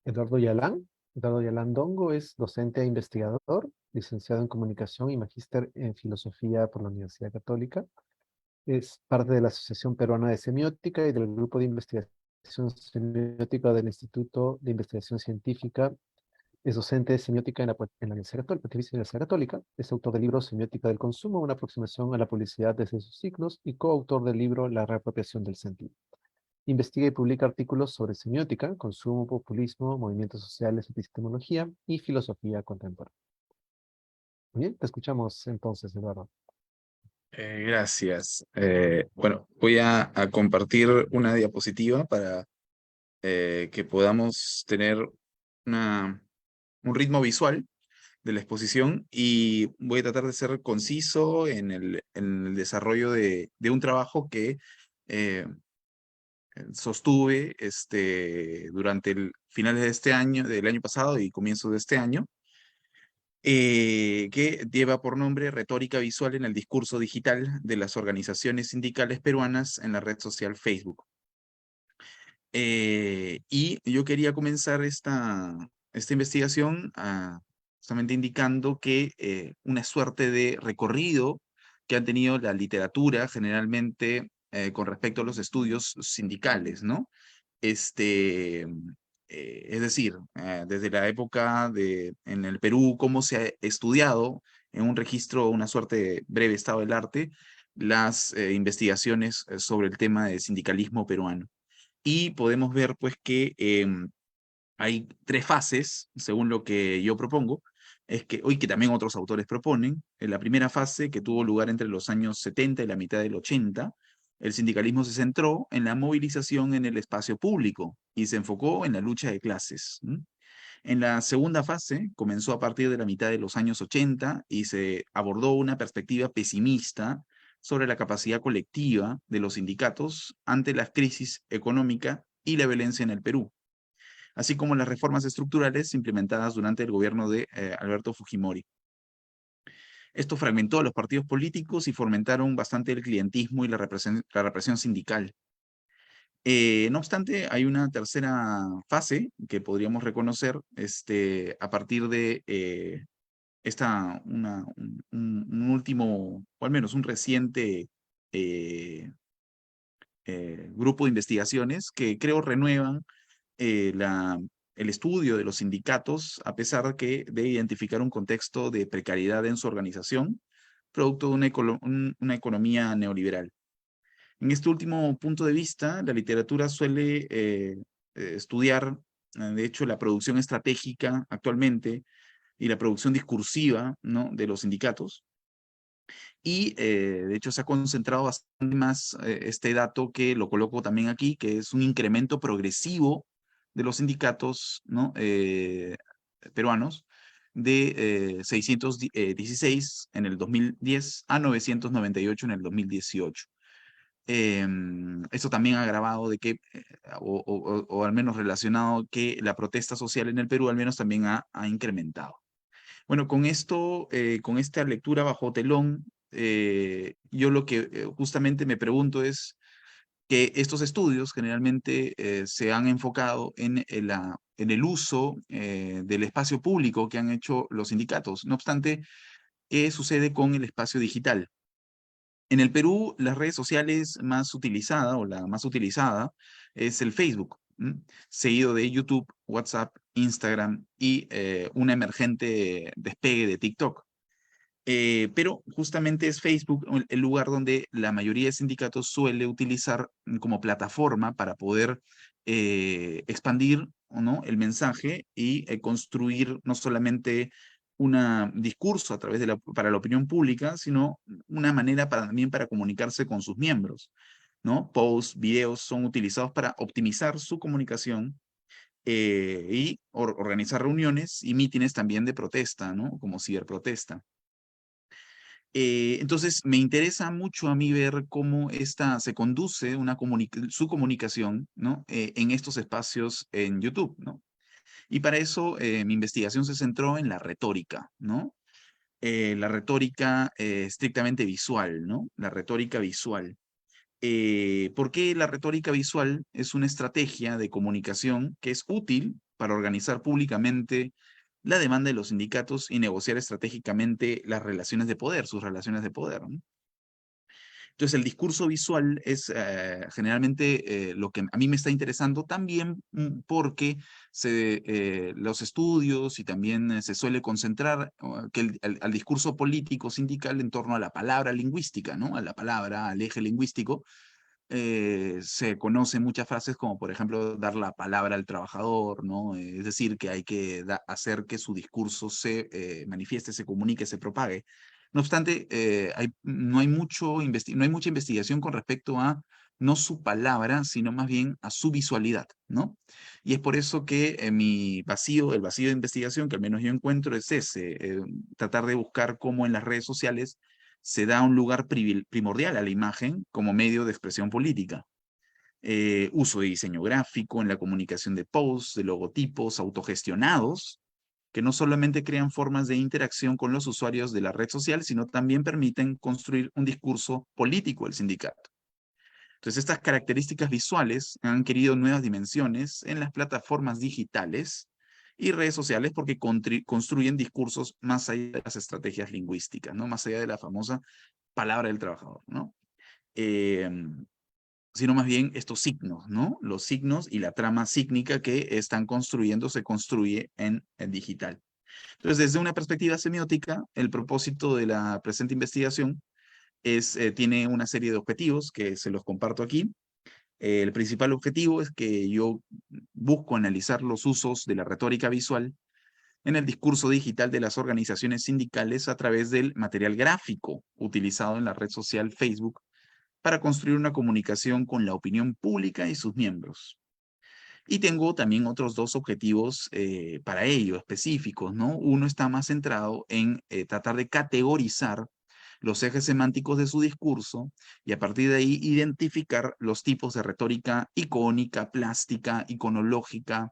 Eduardo Yalán. Eduardo Yalán Dongo es docente e investigador, licenciado en Comunicación y magíster en Filosofía por la Universidad Católica. Es parte de la Asociación Peruana de Semiótica y del Grupo de Investigación Semiótica del Instituto de Investigación Científica. Es docente de semiótica en la Universidad Católica. Es autor del libro Semiótica del Consumo, una aproximación a la publicidad desde sus ciclos, y coautor del libro La reapropiación del sentido. Investiga y publica artículos sobre semiótica, consumo, populismo, movimientos sociales, epistemología y filosofía contemporánea. Muy bien, te escuchamos entonces, Eduardo. Gracias. Bueno, voy a compartir una diapositiva para que podamos tener una- un ritmo visual de la exposición y voy a tratar de ser conciso en el desarrollo de un trabajo que eh, sostuve durante el finales de este año, del año pasado y comienzo de este año, que lleva por nombre Retórica Visual en el Discurso Digital de las Organizaciones Sindicales Peruanas en la red social Facebook. Y yo quería comenzar esta investigación justamente indicando que una suerte de recorrido que ha tenido la literatura generalmente con respecto a los estudios sindicales, ¿no? Este, es decir, desde la época en el Perú, cómo se ha estudiado en un registro, una suerte de breve estado del arte, las investigaciones sobre el tema de sindicalismo peruano. Y podemos ver pues que hay tres fases, según lo que yo propongo, es que hoy que también otros autores proponen, en la primera fase que tuvo lugar entre los años 70 y la mitad del 80, el sindicalismo se centró en la movilización en el espacio público y se enfocó en la lucha de clases. En la segunda fase comenzó a partir de la mitad de los años 80 y se abordó una perspectiva pesimista sobre la capacidad colectiva de los sindicatos ante la crisis económica y la violencia en el Perú, así como las reformas estructurales implementadas durante el gobierno de Alberto Fujimori. Esto fragmentó a los partidos políticos y fomentaron bastante el clientismo y la represión sindical. No obstante, hay una tercera fase que podríamos reconocer a partir de un último, o al menos un reciente eh, grupo de investigaciones que creo renuevan eh, la, el estudio de los sindicatos, a pesar de identificar un contexto de precariedad en su organización, producto de una economía neoliberal. En este último punto de vista, la literatura suele estudiar, de hecho, la producción estratégica actualmente y la producción discursiva, ¿no?, de los sindicatos. Y de hecho se ha concentrado bastante más este dato que lo coloco también aquí, que es un incremento progresivo de los sindicatos, ¿no?, peruanos de 616 en el 2010 a 998 en el 2018. Esto también ha agravado de que, o al menos relacionado, que la protesta social en el Perú al menos también ha incrementado. Bueno, con esto, con esta lectura bajo telón, yo lo que justamente me pregunto es que estos estudios generalmente se han enfocado en el uso del espacio público que han hecho los sindicatos. No obstante, ¿qué sucede con el espacio digital? En el Perú, las redes sociales más utilizadas o la más utilizada es el Facebook, seguido de YouTube, WhatsApp, Instagram y un emergente despegue de TikTok. Pero justamente es Facebook el lugar donde la mayoría de sindicatos suele utilizar como plataforma para poder expandir, ¿o no?, el mensaje y construir no solamente un discurso a través para la opinión pública, sino una manera también para comunicarse con sus miembros, ¿no? Posts, videos son utilizados para optimizar su comunicación y organizar reuniones y mítines también de protesta, ¿no? Como ciberprotesta. Entonces, me interesa mucho a mí ver cómo esta se conduce su comunicación, ¿no?, en estos espacios en YouTube, ¿no? Y para eso mi investigación se centró en la retórica, ¿no? La retórica estrictamente visual, ¿no? La retórica visual. ¿Por qué la retórica visual es una estrategia de comunicación que es útil para organizar públicamente la demanda de los sindicatos y negociar estratégicamente las relaciones de poder, sus relaciones de poder, ¿no? Entonces, el discurso visual es generalmente lo que a mí me está interesando también porque los estudios y también se suele concentrar que al discurso político sindical en torno a la palabra lingüística, ¿no? A la palabra, al eje lingüístico. Se conocen muchas frases como, por ejemplo, dar la palabra al trabajador, ¿no? Es decir, que hay que hacer que su discurso se manifieste, se comunique, se propague. No obstante, no hay no hay mucha investigación con respecto a no su palabra, sino más bien a su visualidad, ¿no? Y es por eso que el vacío de investigación que al menos yo encuentro es ese, tratar de buscar cómo en las redes sociales se da un lugar primordial a la imagen como medio de expresión política. Uso de diseño gráfico en la comunicación de posts, de logotipos autogestionados, que no solamente crean formas de interacción con los usuarios de la red social, sino también permiten construir un discurso político del sindicato. Entonces, estas características visuales han querido nuevas dimensiones en las plataformas digitales y redes sociales porque construyen discursos más allá de las estrategias lingüísticas, ¿no? Más allá de la famosa palabra del trabajador, ¿no? Sino más bien estos signos, ¿no? Los signos y la trama sígnica que están construyendo se construye en digital. Entonces, desde una perspectiva semiótica, el propósito de la presente investigación tiene una serie de objetivos que se los comparto aquí. El principal objetivo es que yo busco analizar los usos de la retórica visual en el discurso digital de las organizaciones sindicales a través del material gráfico utilizado en la red social Facebook para construir una comunicación con la opinión pública y sus miembros. Y tengo también otros dos objetivos para ello específicos, ¿no? Uno está más centrado en tratar de categorizar los ejes semánticos de su discurso y a partir de ahí identificar los tipos de retórica icónica, plástica, iconológica,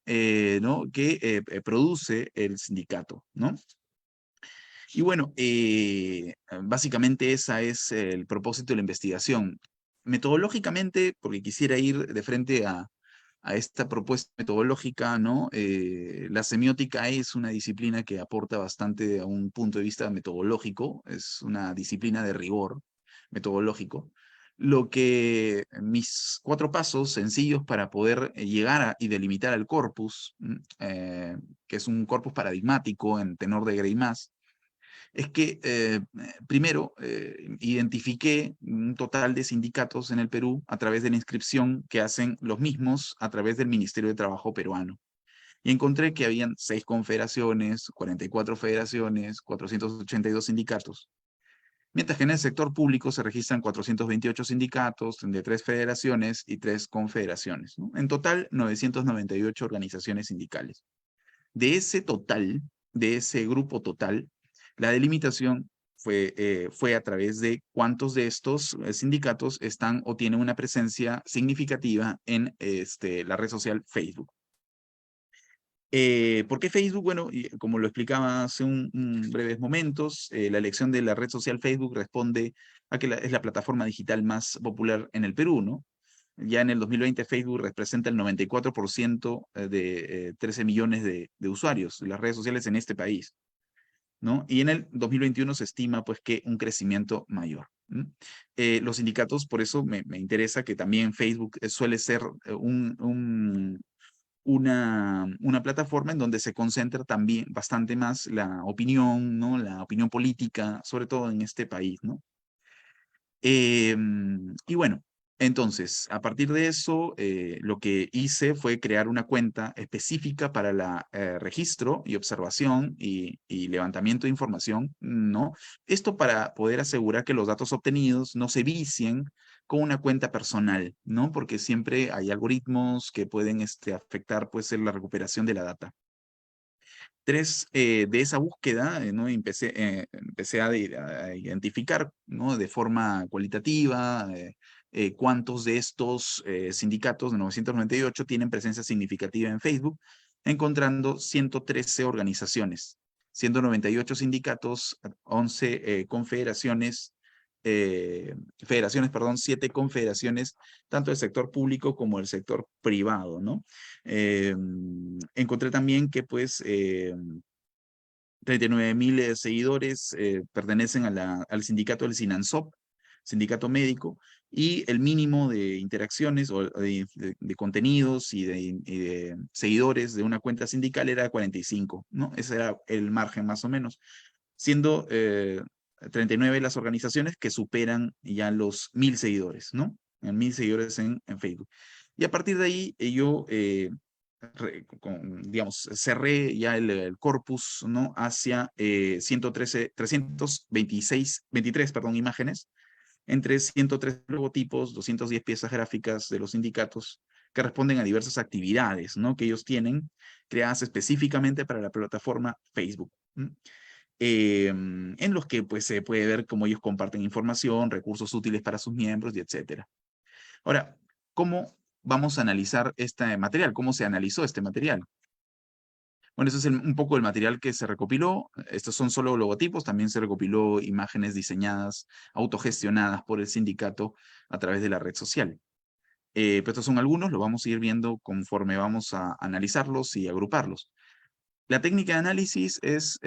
¿no? que produce el sindicato, ¿no? Y bueno, básicamente ese es el propósito de la investigación. Metodológicamente, porque quisiera ir de frente a esta propuesta metodológica, ¿no? La semiótica es una disciplina que aporta bastante a un punto de vista metodológico, es una disciplina de rigor metodológico. Lo que mis 4 pasos sencillos para poder llegar y delimitar al corpus, que es un corpus paradigmático en tenor de Gray más, es que primero identifiqué un total de sindicatos en el Perú a través de la inscripción que hacen los mismos a través del Ministerio de Trabajo peruano. Y encontré que habían 6 confederaciones, 44 federaciones, 482 sindicatos. Mientras que en el sector público se registran 428 sindicatos, 33 federaciones y 3 confederaciones, ¿no? En total, 998 organizaciones sindicales. De ese total, de ese grupo total, la delimitación fue a través de cuántos de estos sindicatos están o tienen una presencia significativa en la red social Facebook. ¿Por qué Facebook? Bueno, como lo explicaba hace breves momentos, la elección de la red social Facebook responde a que es la plataforma digital más popular en el Perú, ¿no? Ya en el 2020 Facebook representa el 94% de 13 millones de usuarios de las redes sociales en este país, ¿no? Y en el 2021 se estima pues que un crecimiento mayor. Los sindicatos, por eso me interesa que también Facebook suele ser una plataforma en donde se concentra también bastante más la opinión, ¿no? La opinión política, sobre todo en este país, ¿no? Y bueno, entonces, a partir de eso, lo que hice fue crear una cuenta específica para la registro y observación y levantamiento de información, ¿no? Esto para poder asegurar que los datos obtenidos no se vicien con una cuenta personal, ¿no? Porque siempre hay algoritmos que pueden afectar, pues, en la recuperación de la data. De esa búsqueda, ¿no? Empecé a identificar, ¿no? De forma cualitativa cuántos de estos sindicatos de 998 tienen presencia significativa en Facebook, encontrando 113 organizaciones, siendo 98 sindicatos, 11 confederaciones federaciones, perdón, 7 confederaciones, tanto del sector público como del sector privado, ¿no? Encontré también que pues 39.000 seguidores pertenecen al sindicato del SINANSOP, sindicato médico, y el mínimo de interacciones o de contenidos y de seguidores de una cuenta sindical era 45, ¿no? Ese era el margen más o menos, siendo 39 las organizaciones que superan ya los 1.000 seguidores, ¿no? En 1.000 seguidores en Facebook. Y a partir de ahí yo digamos, cerré ya el corpus, ¿no? Hacia 113, 326, 23, perdón, imágenes, entre 103 logotipos, 210 piezas gráficas de los sindicatos que responden a diversas actividades, ¿no? Que ellos tienen creadas específicamente para la plataforma Facebook. En los que pues se puede ver cómo ellos comparten información, recursos útiles para sus miembros y etcétera. Ahora, ¿cómo vamos a analizar este material? ¿Cómo se analizó este material? Bueno, eso es un poco el material que se recopiló. Estos son solo logotipos, también se recopiló imágenes diseñadas, autogestionadas por el sindicato a través de la red social. Pero estos son algunos, lo vamos a ir viendo conforme vamos a analizarlos y agruparlos. La técnica de análisis es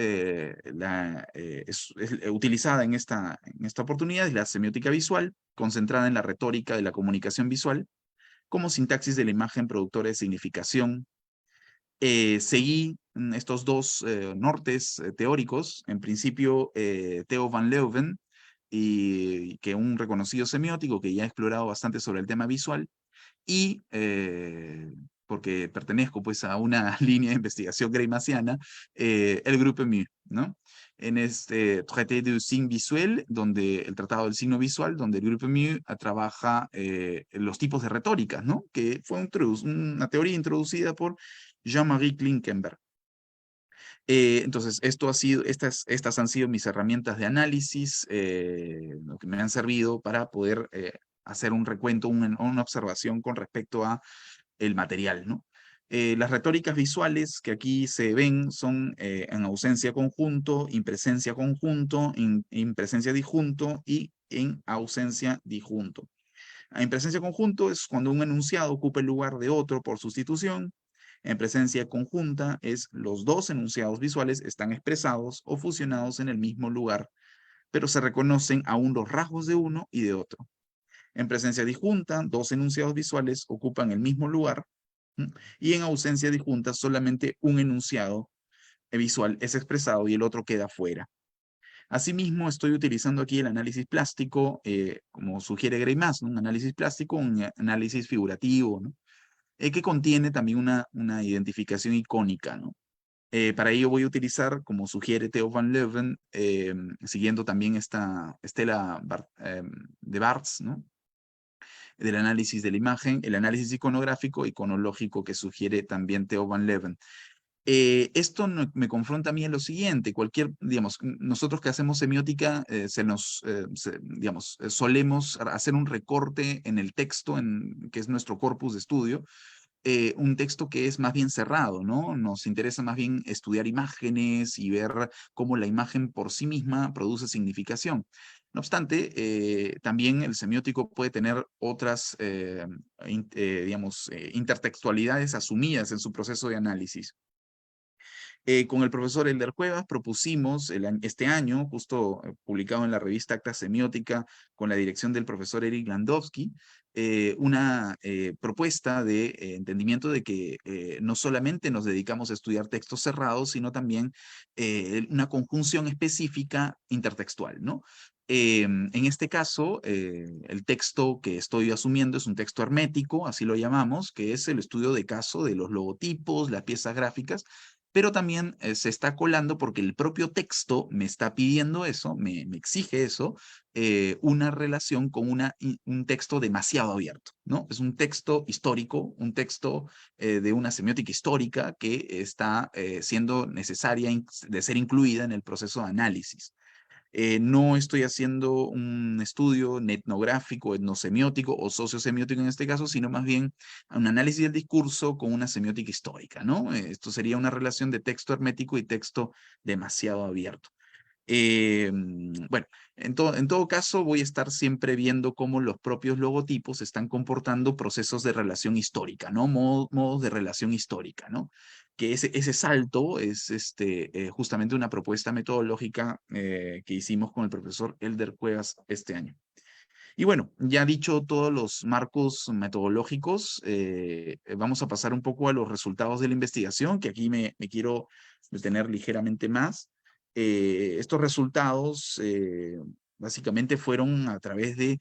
utilizada en esta oportunidad, es la semiótica visual, concentrada en la retórica de la comunicación visual, como sintaxis de la imagen productora de significación. Seguí estos dos nortes teóricos, en principio Theo van Leeuwen, y que un reconocido semiótico que ya ha explorado bastante sobre el tema visual, y porque pertenezco pues a una línea de investigación greimmasiana, el Grupo Mu, ¿no? En este Traité du signe visuel, donde el Tratado del Signo Visual, donde el Grupo Mu trabaja los tipos de retórica, ¿no? Que fue una teoría introducida por Jean-Marie Klinkenberg. Entonces, estas han sido mis herramientas de análisis, lo que me han servido para poder hacer un recuento, una observación con respecto a el material, ¿no? Las retóricas visuales que aquí se ven son en ausencia conjunto, impresencia conjunto, impresencia disjunto y en ausencia disjunto. En presencia conjunto es cuando un enunciado ocupa el lugar de otro por sustitución. En presencia conjunta es los dos enunciados visuales están expresados o fusionados en el mismo lugar, pero se reconocen aún los rasgos de uno y de otro. En presencia disjunta, dos enunciados visuales ocupan el mismo lugar, y en ausencia disjunta solamente un enunciado visual es expresado y el otro queda fuera. Asimismo, estoy utilizando aquí el análisis plástico, como sugiere Greimas, ¿no? Un análisis plástico, un análisis figurativo, ¿no? Que contiene también una identificación icónica, ¿no? Para ello voy a utilizar, como sugiere Theo van Leeuwen, siguiendo también esta estela de Barthes, ¿no? Del análisis de la imagen, el análisis iconográfico, iconológico que sugiere también Theo van Leeuwen. Esto me confronta a mí en lo siguiente, digamos, nosotros que hacemos semiótica, digamos, solemos hacer un recorte en el texto, que es nuestro corpus de estudio, un texto que es más bien cerrado, ¿no? Nos interesa más bien estudiar imágenes y ver cómo la imagen por sí misma produce significación. No obstante, también el semiótico puede tener otras, digamos, intertextualidades asumidas en su proceso de análisis. Con el profesor Elder Cuevas propusimos este año, justo publicado en la revista Acta Semiótica, con la dirección del profesor Eric Landowski, una propuesta de entendimiento de que no solamente nos dedicamos a estudiar textos cerrados, sino también una conjunción específica intertextual, ¿no? En este caso, el texto que estoy asumiendo es un texto hermético, así lo llamamos, que es el estudio de caso de los logotipos, las piezas gráficas, pero también se está colando porque el propio texto me está pidiendo eso, me exige eso, una relación con un texto demasiado abierto, ¿no? Es un texto histórico, un texto de una semiótica histórica que está siendo necesaria de ser incluida en el proceso de análisis. No estoy haciendo un estudio etnográfico, etnosemiótico o sociosemiótico en este caso, sino más bien un análisis del discurso con una semiótica histórica, ¿no? Esto sería una relación de texto hermético y texto demasiado abierto. Bueno, en todo caso, voy a estar siempre viendo cómo los propios logotipos están comportando procesos de relación histórica, ¿no? Modos de relación histórica, ¿no? Que ese salto es justamente una propuesta metodológica que hicimos con el profesor Elder Cuevas este año. Y bueno, ya dicho todos los marcos metodológicos, vamos a pasar un poco a los resultados de la investigación, que aquí me quiero detener ligeramente más. Estos resultados básicamente fueron a través de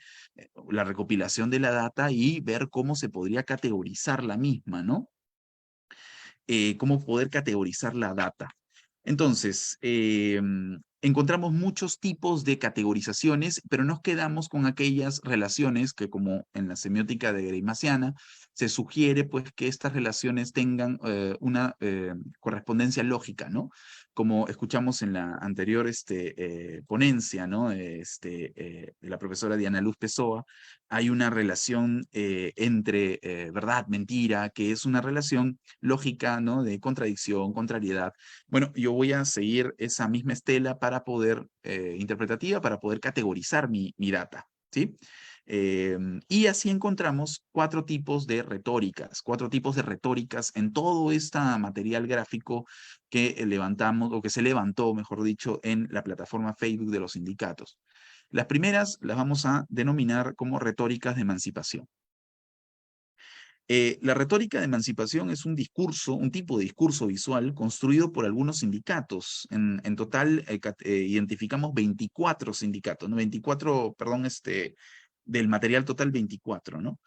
la recopilación de la data y ver cómo se podría categorizar la misma, ¿no? Cómo poder categorizar la data. Entonces, encontramos muchos tipos de categorizaciones, pero nos quedamos con aquellas relaciones que, como en la semiótica de Greimmasiana, se sugiere pues que estas relaciones tengan una correspondencia lógica, ¿no? Como escuchamos en la anterior ponencia, ¿no? De la profesora Diana Luz Pessoa, hay una relación entre verdad, mentira, que es una relación lógica, ¿no? De contradicción, contrariedad. Bueno, yo voy a seguir esa misma estela para poder, interpretativa, para poder categorizar mi data, ¿sí? Y así encontramos cuatro tipos de retóricas en todo este material gráfico que levantamos, o que se levantó, mejor dicho, en la plataforma Facebook de los sindicatos. Las primeras las vamos a denominar como retóricas de emancipación. La retórica de emancipación es un discurso, un tipo de discurso visual construido por algunos sindicatos. En total, identificamos 24 sindicatos, ¿no? 24, perdón, del material total 24, ¿no?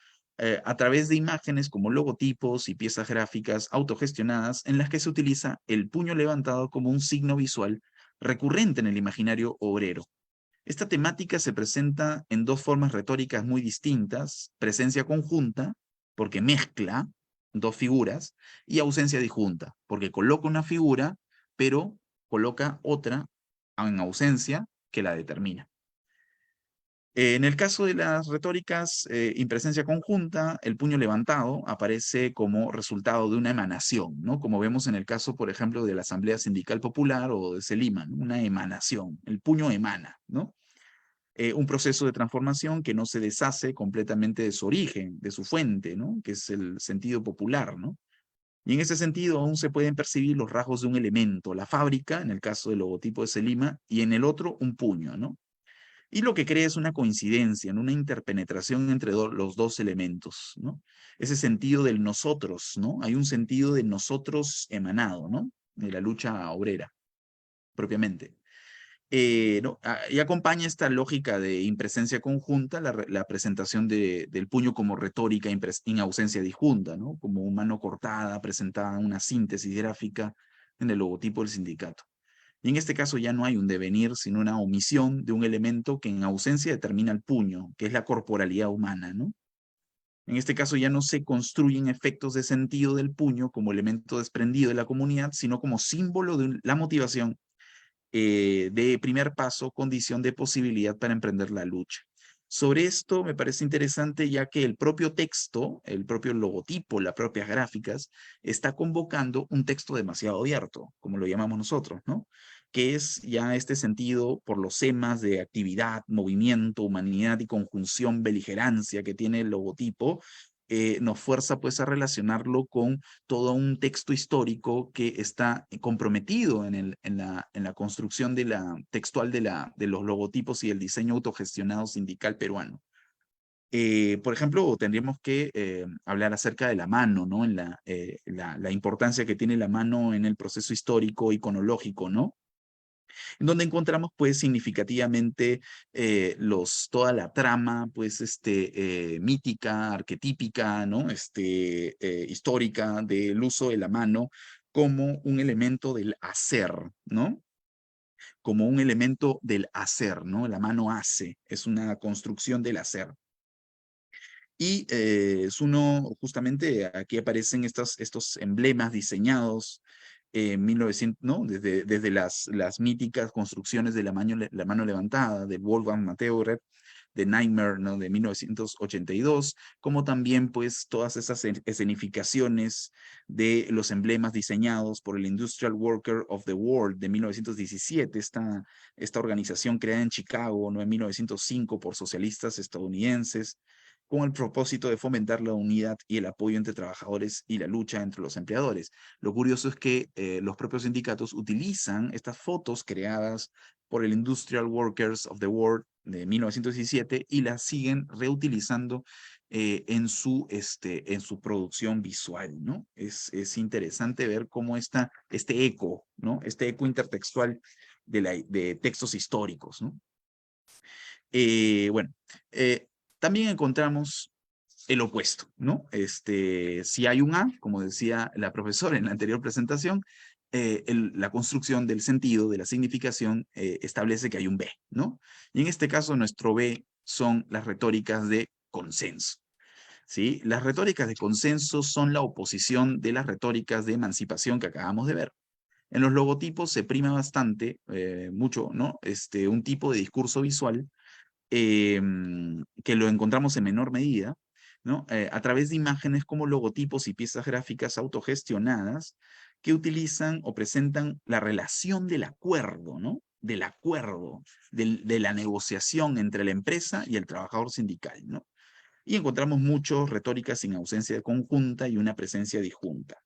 A través de imágenes como logotipos y piezas gráficas autogestionadas en las que se utiliza el puño levantado como un signo visual recurrente en el imaginario obrero. Esta temática se presenta en dos formas retóricas muy distintas: presencia conjunta, porque mezcla dos figuras, y ausencia disjunta, porque coloca una figura, pero coloca otra en ausencia que la determina. En el caso de las retóricas en presencia conjunta, el puño levantado aparece como resultado de una emanación, ¿no? Como vemos en el caso, por ejemplo, de la Asamblea Sindical Popular o de Selima, ¿no? Una emanación, el puño emana, ¿no? Un proceso de transformación que no se deshace completamente de su origen, de su fuente, ¿no? Que es el sentido popular, ¿no? Y en ese sentido aún se pueden percibir los rasgos de un elemento, la fábrica, en el caso del logotipo de Selima, y en el otro un puño, ¿no? Y lo que crea es una coincidencia, ¿no? Una interpenetración entre los dos elementos, ¿no? Ese sentido del nosotros, ¿no? Hay un sentido de nosotros emanado, ¿no? De la lucha obrera, propiamente. No, y acompaña esta lógica de impresencia conjunta la presentación del puño como retórica en ausencia disjunta, ¿no? Como mano cortada, presentada una síntesis gráfica en el logotipo del sindicato. Y en este caso ya no hay un devenir, sino una omisión de un elemento que en ausencia determina el puño, que es la corporalidad humana, ¿no? En este caso ya no se construyen efectos de sentido del puño como elemento desprendido de la comunidad, sino como símbolo de la motivación de primer paso, condición de posibilidad para emprender la lucha. Sobre esto me parece interesante ya que el propio texto, el propio logotipo, las propias gráficas, está convocando un texto demasiado abierto, como lo llamamos nosotros, ¿no? Que es ya este sentido por los temas de actividad, movimiento, humanidad y conjunción, beligerancia que tiene el logotipo, nos fuerza pues a relacionarlo con todo un texto histórico que está comprometido en la construcción de la textual de los logotipos y el diseño autogestionado sindical peruano. Por ejemplo, tendríamos que hablar acerca de la mano, ¿no? En la importancia que tiene la mano en el proceso histórico iconológico, ¿no? En donde encontramos pues significativamente toda la trama pues mítica, arquetípica, ¿no? Histórica del uso de la mano como un elemento del hacer, ¿no? Como un elemento del hacer, ¿no? La mano hace, es una construcción del hacer. Y es uno, justamente aquí aparecen estos emblemas diseñados en 1900, ¿no? Desde las míticas construcciones de la mano levantada de Wolfgang Matthäus, The Nightmare, ¿no? De 1982, como también pues todas esas escenificaciones de los emblemas diseñados por el Industrial Worker of the World de 1917, esta organización creada en Chicago, ¿no? En 1905 por socialistas estadounidenses, con el propósito de fomentar la unidad y el apoyo entre trabajadores y la lucha entre los empleadores. Lo curioso es que los propios sindicatos utilizan estas fotos creadas por el Industrial Workers of the World de 1917 y las siguen reutilizando en su producción visual, ¿no? Es interesante ver cómo este eco, ¿no? Este eco intertextual de textos históricos, ¿no? Bueno, también encontramos el opuesto, ¿no? Si hay un A, como decía la profesora en la anterior presentación, la construcción del sentido, de la significación, establece que hay un B, ¿no? Y en este caso, nuestro B son las retóricas de consenso, ¿sí? Las retóricas de consenso son la oposición de las retóricas de emancipación que acabamos de ver. En los logotipos se prima bastante, mucho, ¿no? Un tipo de discurso visual que lo encontramos en menor medida, ¿no? A través de imágenes como logotipos y piezas gráficas autogestionadas que utilizan o presentan la relación del acuerdo, ¿no? Del acuerdo, de la negociación entre la empresa y el trabajador sindical, ¿no? Y encontramos muchas retóricas sin ausencia de conjunta y una presencia disjunta.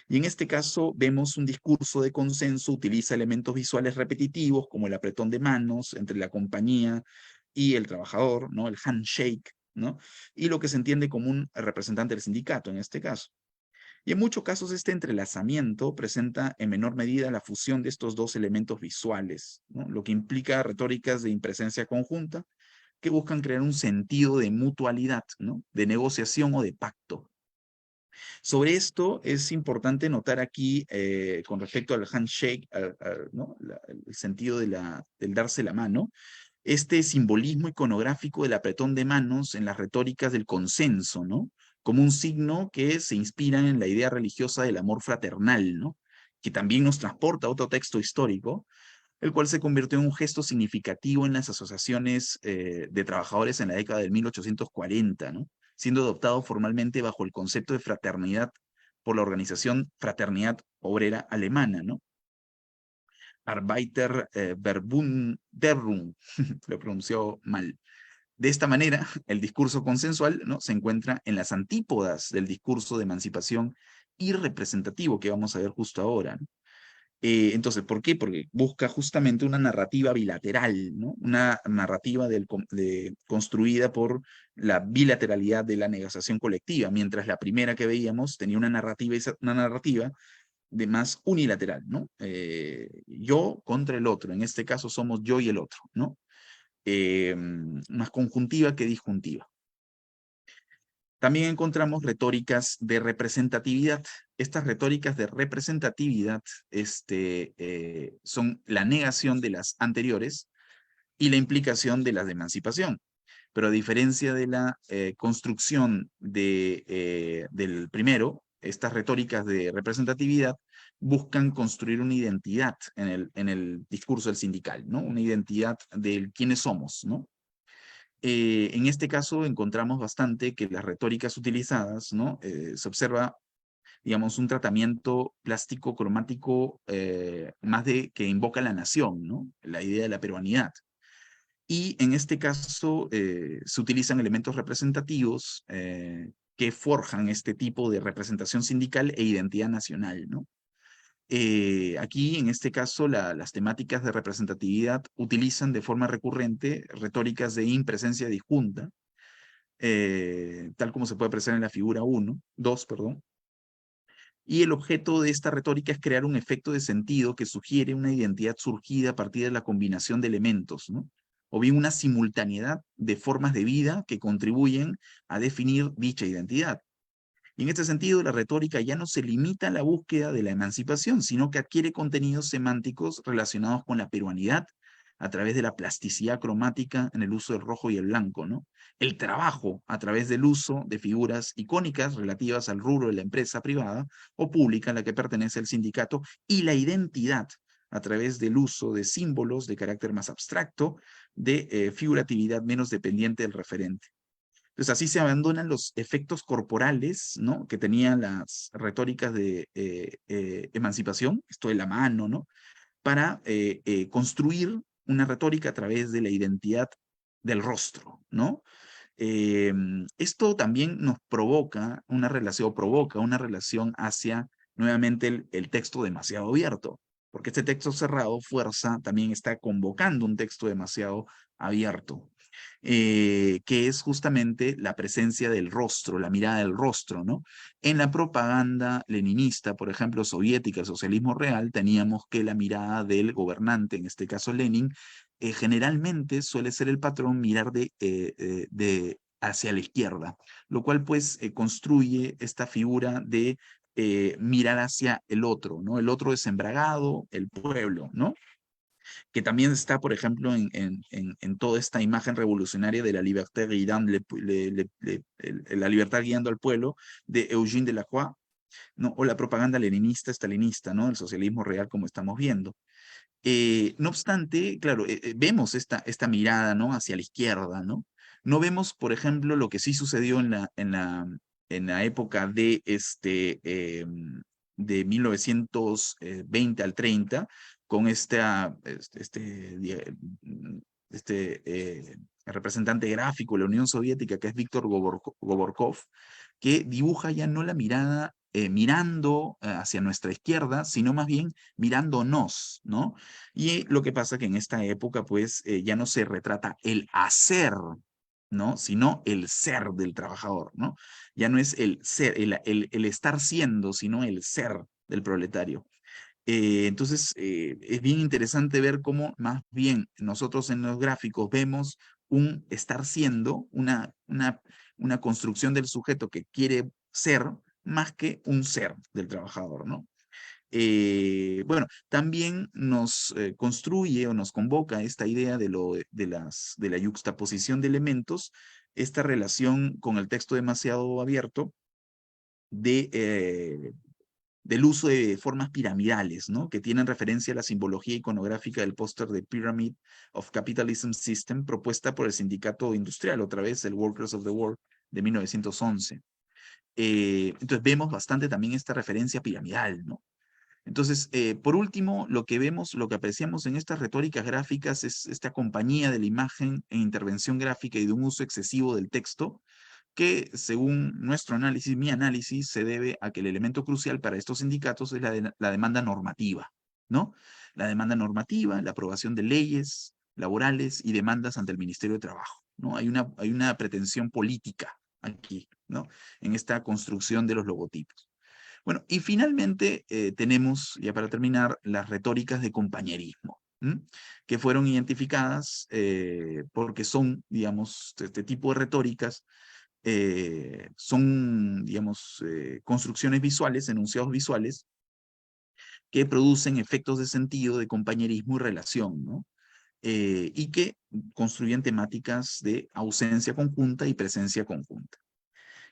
Y en este caso vemos un discurso de consenso, utiliza elementos visuales repetitivos como el apretón de manos entre la compañía y el trabajador, ¿no? El handshake, ¿no? Y lo que se entiende como un representante del sindicato en este caso. Y en muchos casos este entrelazamiento presenta en menor medida la fusión de estos dos elementos visuales, ¿no? Lo que implica retóricas de impresencia conjunta que buscan crear un sentido de mutualidad, ¿no? De negociación o de pacto. Sobre esto es importante notar aquí, con respecto al handshake, ¿no? El sentido del darse la mano, este simbolismo iconográfico del apretón de manos en las retóricas del consenso, ¿no? Como un signo que se inspira en la idea religiosa del amor fraternal, ¿no? Que también nos transporta a otro texto histórico, el cual se convirtió en un gesto significativo en las asociaciones de trabajadores en la década de 1840, ¿no? Siendo adoptado formalmente bajo el concepto de fraternidad por la organización Fraternidad Obrera Alemana, ¿no? Arbeiterverbundung, lo pronunció mal. De esta manera, el discurso consensual, ¿no? Se encuentra en las antípodas del discurso de emancipación y representativo que vamos a ver justo ahora, ¿no? Entonces, ¿por qué? Porque busca justamente una narrativa bilateral, ¿no? Una narrativa construida por la bilateralidad de la negociación colectiva, mientras la primera que veíamos tenía una narrativa de más unilateral, ¿no? Yo contra el otro, en este caso somos yo y el otro, ¿no? Más conjuntiva que disjuntiva. También encontramos retóricas de representatividad. Estas retóricas de representatividad son la negación de las anteriores y la implicación de las de emancipación. Pero a diferencia de la construcción del primero, estas retóricas de representatividad buscan construir una identidad en el discurso del sindical, ¿no? Una identidad de quiénes somos, ¿no? En este caso encontramos bastante que las retóricas utilizadas, ¿no? Se observa, digamos, un tratamiento plástico cromático más de que invoca la nación, ¿no? La idea de la peruanidad. Y en este caso se utilizan elementos representativos que forjan este tipo de representación sindical e identidad nacional, ¿no? Aquí, en este caso, las temáticas de representatividad utilizan de forma recurrente retóricas de impresencia disjunta, tal como se puede apreciar en la figura 2, perdón. Y el objeto de esta retórica es crear un efecto de sentido que sugiere una identidad surgida a partir de la combinación de elementos, ¿no? O bien una simultaneidad de formas de vida que contribuyen a definir dicha identidad. Y en este sentido, la retórica ya no se limita a la búsqueda de la emancipación, sino que adquiere contenidos semánticos relacionados con la peruanidad a través de la plasticidad cromática en el uso del rojo y el blanco, ¿no? El trabajo a través del uso de figuras icónicas relativas al rubro de la empresa privada o pública a la que pertenece el sindicato y la identidad a través del uso de símbolos de carácter más abstracto, de figuratividad menos dependiente del referente. Entonces así se abandonan los efectos corporales, ¿no? Que tenían las retóricas de emancipación, esto de la mano, ¿no? Para construir una retórica a través de la identidad del rostro, ¿no? Esto también nos provoca una relación hacia nuevamente el texto demasiado abierto, porque este texto cerrado, fuerza, también está convocando un texto demasiado abierto, que es justamente la presencia del rostro, la mirada del rostro, ¿no? En la propaganda leninista, por ejemplo, soviética, el socialismo real, teníamos que la mirada del gobernante, en este caso Lenin, generalmente suele ser el patrón mirar de hacia la izquierda, lo cual pues construye esta figura de mirar hacia el otro, ¿no? El otro desembragado, el pueblo, ¿no? Que también está, por ejemplo, en toda esta imagen revolucionaria de la libertad guiando, la libertad guiando al pueblo de Eugène Delacroix, ¿no? O la propaganda leninista, estalinista, ¿no? El socialismo real como estamos viendo. No obstante, claro, vemos esta mirada, ¿no? Hacia la izquierda, ¿no? No vemos, por ejemplo, lo que sí sucedió en la época de 1920 al 30, con representante gráfico de la Unión Soviética, que es Víctor Goborkov, que dibuja ya no la mirada mirando hacia nuestra izquierda, sino más bien mirándonos, ¿no? Y lo que pasa que en esta época, pues, ya no se retrata el hacer, ¿no? Sino el ser del trabajador, ¿no? Ya no es el ser, el estar siendo, sino el ser del proletario. Entonces, es bien interesante ver cómo más bien nosotros en los gráficos vemos un estar siendo, una construcción del sujeto que quiere ser más que un ser del trabajador, ¿no? Bueno, también nos construye o nos convoca esta idea de la yuxtaposición de elementos, esta relación con el texto demasiado abierto de, del uso de formas piramidales, ¿no? Que tienen referencia a la simbología iconográfica del póster de Pyramid of Capitalism System propuesta por el sindicato industrial, otra vez el Workers of the World de 1911. Entonces vemos bastante también esta referencia piramidal, ¿no? Entonces, por último, lo que vemos, lo que apreciamos en estas retóricas gráficas es esta compañía de la imagen en intervención gráfica y de un uso excesivo del texto, que según nuestro análisis, mi análisis, se debe a que el elemento crucial para estos sindicatos es la demanda normativa, ¿no? La demanda normativa, la aprobación de leyes laborales y demandas ante el Ministerio de Trabajo, ¿no? Hay una pretensión política aquí, ¿no? En esta construcción de los logotipos. Bueno, y finalmente tenemos, ya para terminar, las retóricas de compañerismo, ¿m? Que fueron identificadas porque son, digamos, este tipo de retóricas son, digamos, construcciones visuales, enunciados visuales, que producen efectos de sentido, de compañerismo y relación, ¿no? Y que construyen temáticas de ausencia conjunta y presencia conjunta.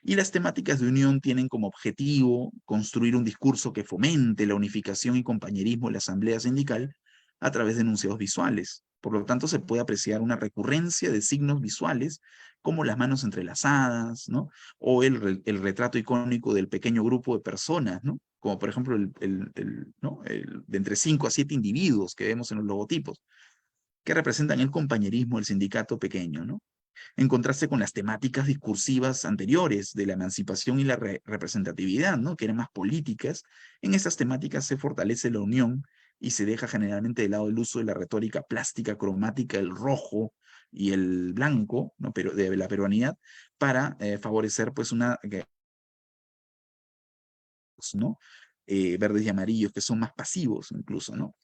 Y las temáticas de unión tienen como objetivo construir un discurso que fomente la unificación y compañerismo en la asamblea sindical a través de enunciados visuales. Por lo tanto, se puede apreciar una recurrencia de signos visuales como las manos entrelazadas, ¿no? O el retrato icónico del pequeño grupo de personas, ¿no? Como por ejemplo ¿no? De entre 5 a 7 individuos que vemos en los logotipos, que representan el compañerismo del sindicato pequeño, ¿no? En contraste con las temáticas discursivas anteriores de la emancipación y la representatividad, ¿no? Que eran más políticas. En estas temáticas se fortalece la unión y se deja generalmente de lado el uso de la retórica plástica, cromática, el rojo y el blanco, ¿no? Pero de la peruanidad, para favorecer pues ¿no? Verdes y amarillos que son más pasivos incluso, ¿no?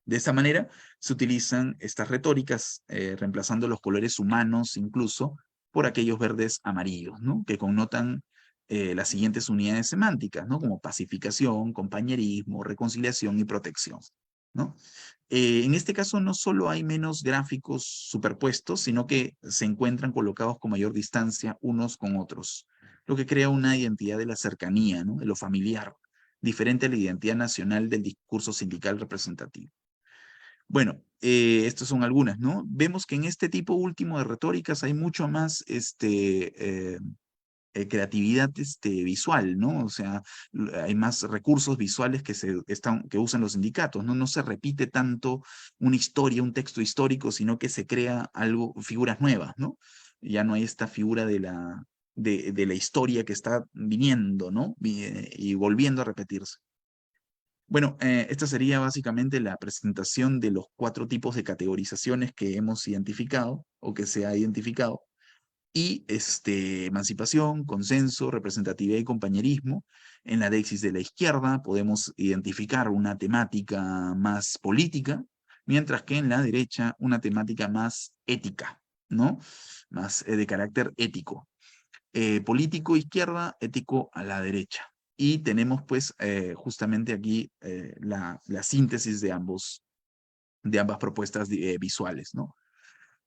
De esta manera se utilizan estas retóricas, reemplazando los colores humanos incluso por aquellos verdes amarillos, ¿no? Que connotan las siguientes unidades semánticas, ¿no? Como pacificación, compañerismo, reconciliación y protección, ¿no? En este caso no solo hay menos gráficos superpuestos, sino que se encuentran colocados con mayor distancia unos con otros, lo que crea una identidad de la cercanía, ¿no? De lo familiar, diferente a la identidad nacional del discurso sindical representativo. Bueno, estas son algunas, ¿no? Vemos que en este tipo último de retóricas hay mucho más creatividad visual, ¿no? O sea, hay más recursos visuales que usan los sindicatos, ¿no? No se repite tanto una historia, un texto histórico, sino que se crea algo, figuras nuevas, ¿no? Ya no hay esta figura de la historia que está viniendo, ¿no? Y volviendo a repetirse. Bueno, esta sería básicamente la presentación de los 4 tipos de categorizaciones que hemos identificado o que se ha identificado. Y emancipación, consenso, representatividad y compañerismo. En la Dexis de la izquierda podemos identificar una temática más política, mientras que en la derecha una temática más ética, ¿no? Más de carácter ético. Político izquierda, ético a la derecha. Y tenemos pues justamente aquí la síntesis de ambas propuestas visuales, ¿no?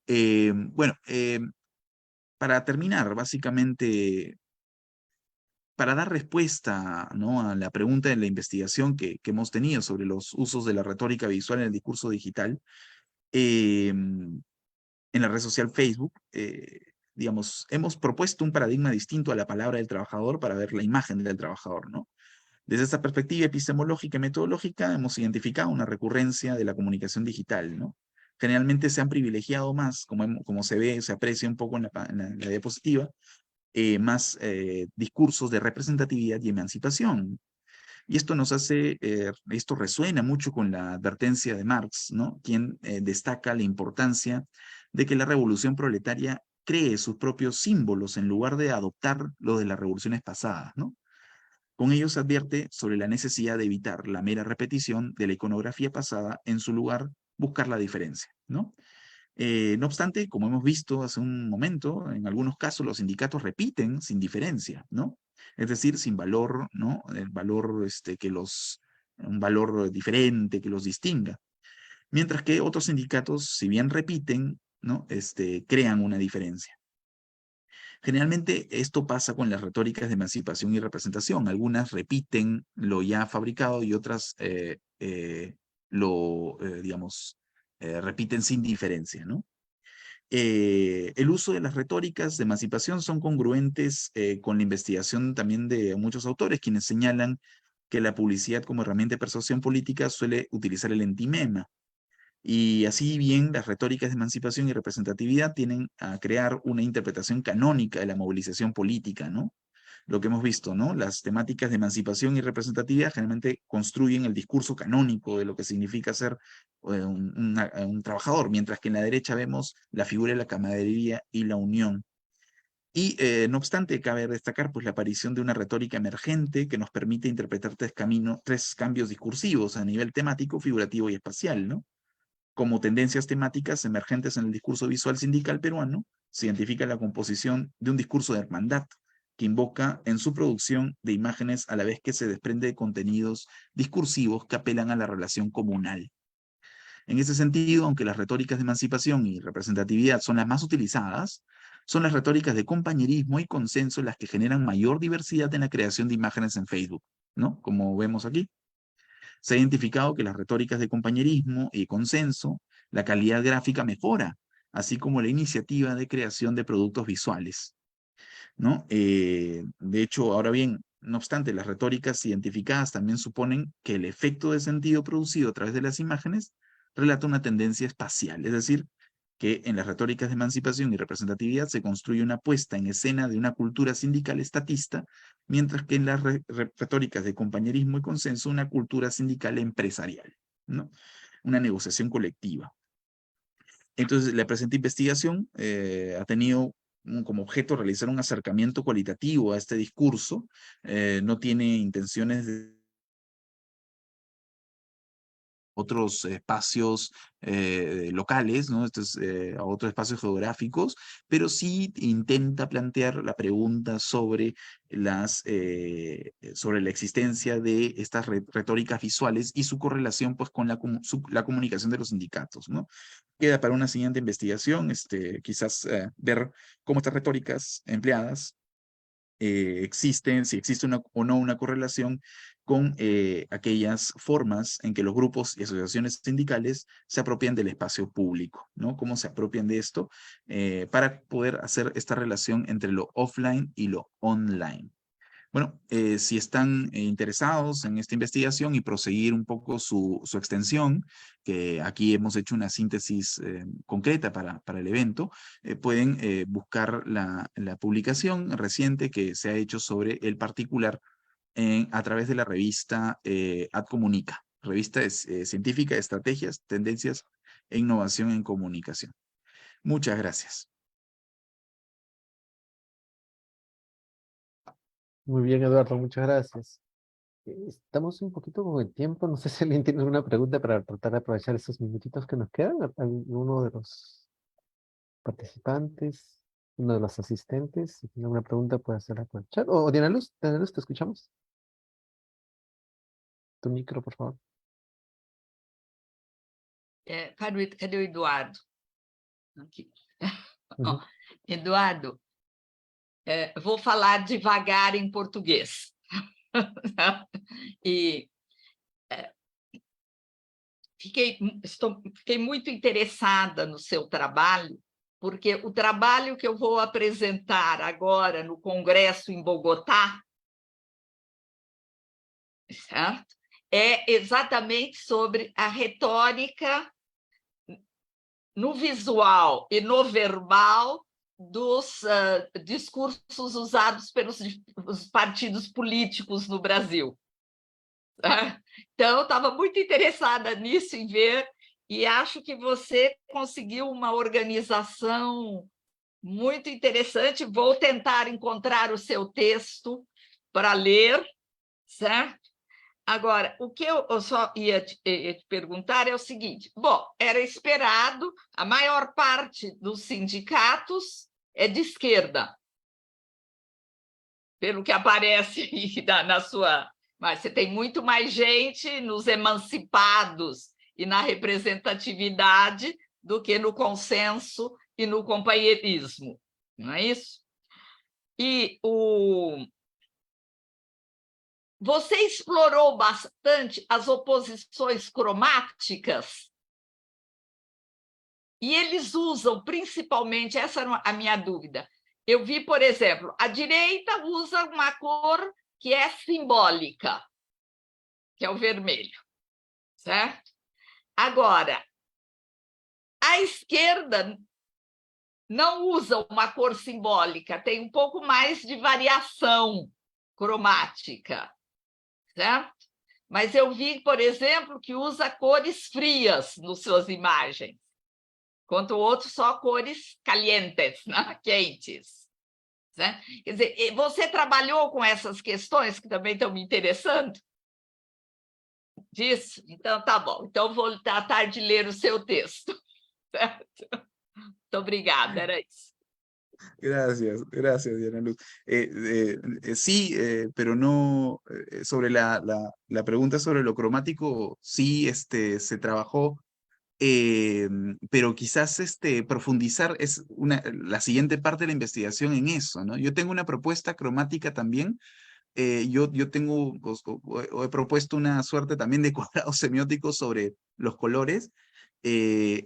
Bueno, para terminar, básicamente, para dar respuesta, ¿no?, a la pregunta de la investigación que hemos tenido sobre los usos de la retórica visual en el discurso digital, en la red social Facebook, digamos, hemos propuesto un paradigma distinto a la palabra del trabajador para ver la imagen del trabajador, ¿no? Desde esta perspectiva epistemológica y metodológica hemos identificado una recurrencia de la comunicación digital, ¿no? Generalmente se han privilegiado más, como se ve, se aprecia un poco en la diapositiva, más discursos de representatividad y emancipación. Y esto esto resuena mucho con la advertencia de Marx, ¿no? Quien destaca la importancia de que la revolución proletaria cree sus propios símbolos en lugar de adoptar lo de las revoluciones pasadas, ¿no? Con ello se advierte sobre la necesidad de evitar la mera repetición de la iconografía pasada, en su lugar buscar la diferencia, ¿no? No obstante, como hemos visto hace un momento, en algunos casos los sindicatos repiten sin diferencia, ¿no? Es decir, sin valor, ¿no? El valor, un valor diferente que los distinga. Mientras que otros sindicatos, si bien repiten, ¿no? Crean una diferencia. Generalmente esto pasa con las retóricas de emancipación y representación. Algunas repiten lo ya fabricado y otras digamos, repiten sin diferencia, ¿no? El uso de las retóricas de emancipación son congruentes con la investigación también de muchos autores, quienes señalan que la publicidad como herramienta de persuasión política suele utilizar el entimema. Y así bien, las retóricas de emancipación y representatividad tienen a crear una interpretación canónica de la movilización política, ¿no? Lo que hemos visto, ¿no? Las temáticas de emancipación y representatividad generalmente construyen el discurso canónico de lo que significa ser un trabajador, mientras que en la derecha vemos la figura de la camaradería y la unión. Y no obstante, cabe destacar pues, la aparición de una retórica emergente que nos permite interpretar tres cambios discursivos a nivel temático, figurativo y espacial, ¿no? Como tendencias temáticas emergentes en el discurso visual sindical peruano, se identifica la composición de un discurso de hermandad que invoca en su producción de imágenes a la vez que se desprende de contenidos discursivos que apelan a la relación comunal. En ese sentido, aunque las retóricas de emancipación y representatividad son las más utilizadas, son las retóricas de compañerismo y consenso las que generan mayor diversidad en la creación de imágenes en Facebook, ¿no? Como vemos aquí. Se ha identificado que las retóricas de compañerismo y consenso, la calidad gráfica mejora, así como la iniciativa de creación de productos visuales, ¿no? De hecho, ahora bien, no obstante, las retóricas identificadas también suponen que el efecto de sentido producido a través de las imágenes relata una tendencia espacial, es decir, que en las retóricas de emancipación y representatividad se construye una puesta en escena de una cultura sindical estatista, mientras que en las retóricas de compañerismo y consenso una cultura sindical empresarial, ¿no? Una negociación colectiva. Entonces, la presente investigación ha tenido como objeto realizar un acercamiento cualitativo a este discurso, no tiene intenciones de otros espacios locales, ¿no? A otros espacios geográficos, pero sí intenta plantear la pregunta sobre la existencia de estas retóricas visuales y su correlación pues, con la comunicación de los sindicatos, ¿no? Queda para una siguiente investigación, quizás ver cómo estas retóricas empleadas si existe o no una correlación con aquellas formas en que los grupos y asociaciones sindicales se apropian del espacio público, ¿no? Cómo se apropian de esto para poder hacer esta relación entre lo offline y lo online. Bueno, si están interesados en esta investigación y proseguir un poco su extensión, que aquí hemos hecho una síntesis concreta para el evento, pueden buscar la publicación reciente que se ha hecho sobre el particular a través de la revista Ad Comunica, revista científica de estrategias, tendencias e innovación en comunicación. Muchas gracias. Muy bien, Eduardo, muchas gracias. Estamos un poquito con el tiempo. No sé si alguien tiene alguna pregunta para tratar de aprovechar esos minutitos que nos quedan. ¿Alguno de los participantes, uno de los asistentes? Si tiene alguna pregunta, puede hacerla por el chat. O Diana Luz, te escuchamos. Tu micro, por favor. Cadê o Eduardo? Aqui. Ujú. Eduardo, vou falar devagar em português. E fiquei muito interessada no seu trabalho, porque o trabalho que eu vou apresentar agora no Congresso em Bogotá, certo? É exatamente sobre a retórica no visual e no verbal dos discursos usados pelos partidos políticos no Brasil. Então, eu estava muito interessada nisso, em ver, e acho que você conseguiu uma organização muito interessante. Vou tentar encontrar o seu texto para ler, certo? Agora, o que eu só ia te perguntar é o seguinte: bom, era esperado, a maior parte dos sindicatos é de esquerda, pelo que aparece aí na sua... Mas você tem muito mais gente nos emancipados e na representatividade do que no consenso e no companheirismo, não é isso? E você explorou bastante as oposições cromáticas e eles usam principalmente, essa é a minha dúvida. Eu vi, por exemplo, a direita usa uma cor que é simbólica, que é o vermelho, certo? Agora, a esquerda não usa uma cor simbólica, tem um pouco mais de variação cromática, certo? Mas eu vi, por exemplo, que usa cores frias nas suas imagens, enquanto o outro só cores calientes, né? Quentes. Né? Quer dizer, você trabalhou com essas questões que também estão me interessando? Disso? Então, tá bom. Então, vou tratar de ler o seu texto. Certo? Muito obrigada, era isso. Gracias, Diana Luz. Sí, pero no, sobre la pregunta sobre lo cromático, sí, se trabajó, pero quizás profundizar es la siguiente parte de la investigación en eso, ¿no? Yo tengo una propuesta cromática también. Yo tengo, o he propuesto una suerte también de cuadrados semióticos sobre los colores, y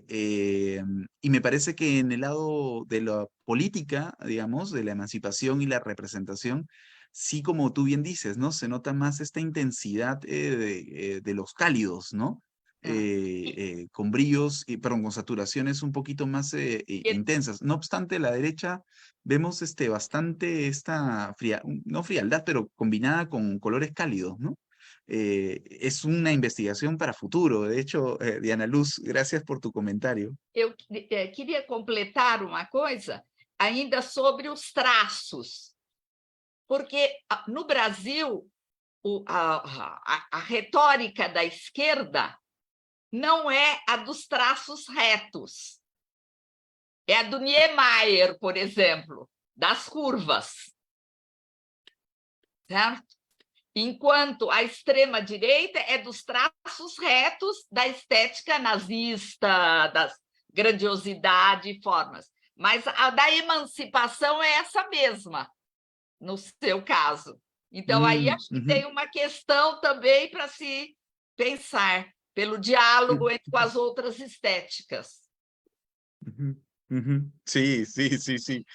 me parece que en el lado de la política, digamos, de la emancipación y la representación, sí, como tú bien dices, ¿no? Se nota más esta intensidad de los cálidos, ¿no? Con brillos, perdón, con saturaciones un poquito más intensas. No obstante, la derecha vemos bastante esta no frialdad, pero combinada con colores cálidos, ¿no? Es una investigación para futuro. De hecho, Diana Luz, gracias por tu comentario. Eu queria completar uma coisa ainda sobre os traços, porque no Brasil a retórica da esquerda não é a dos traços retos, é a do Niemeyer, por exemplo, das curvas, certo? Enquanto a extrema-direita é dos traços retos da estética nazista, da grandiosidade e formas. Mas a da emancipação é essa mesma, no seu caso. Então, aí acho que tem uma questão também para se pensar pelo diálogo com as outras estéticas. Sí, sí, sí, sí.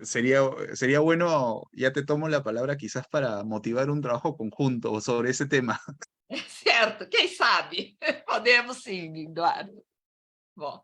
Sería bueno, ya te tomo la palabra quizás para motivar un trabajo conjunto sobre ese tema. Certo, quem sabe? Podemos sim, Eduardo. Bom.